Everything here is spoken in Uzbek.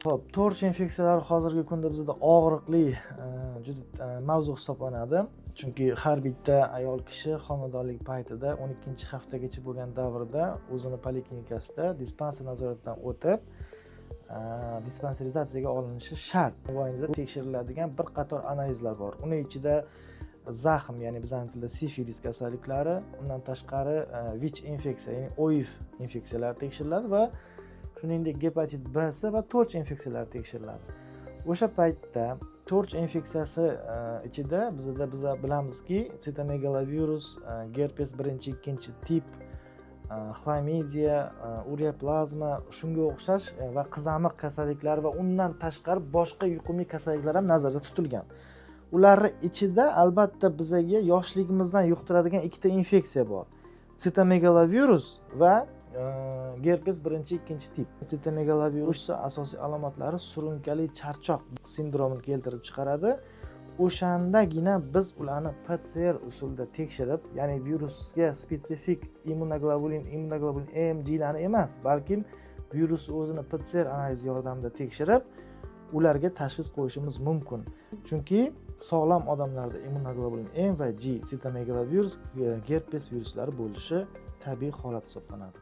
Xo'p, to'rch infeksiyalari hozirgi kunda bizda og'riqli juda mavzu hisoblanadi. Chunki har bitta ayol kishi homiladorlik paytida 12-haftagacha bo'lgan davrda o'zini poliklinikasida dispanser nazoratidan o'tib, dispanserizatsiyaga olinishi shart. Mobaynida tekshiriladigan bir qator analizlar bor. Uning ichida zaxm, ya'ni bizning tilda sifilis kasalliklari, undan tashqari VICH infeksiya, ya'ni OIV infeksiyalari tekshiriladi va shuningdek gepatit B va to'rch infeksiyalari tekshiriladi. O'sha paytda to'rch infeksiyasi ichida biz bilamizki, sitomegalovirus, gerpes 1-2 tip, xlamidiya, ureoplazma, shunga o'xshash va qizamiq kasalliklari va undan tashqari boshqa yuqumli kasalliklar ham nazarda tutilgan. Ularning ichida albatta bizga yoshligimizdan yuqtiradigan ikkita infeksiya bor. Sitomegalovirus va gerpes 1-2 tip. Sitomegalovirus asosiy alomatlari surunkali charchoq sindromini keltirib chiqaradi. O'shandagina biz ularni PCR usulida tekshirib, ya'ni virusga spetsifik immunoglobulin AMG larni emas, balki virus o'zini PCR analizi yordamida tekshirib, ularga tashxis qo'yishimiz mumkin. Chunki sog'lom odamlarda immunoglobulin M va G sitomegalovirus, gerpes viruslari bo'lishi tabiiy holat hisoblanadi.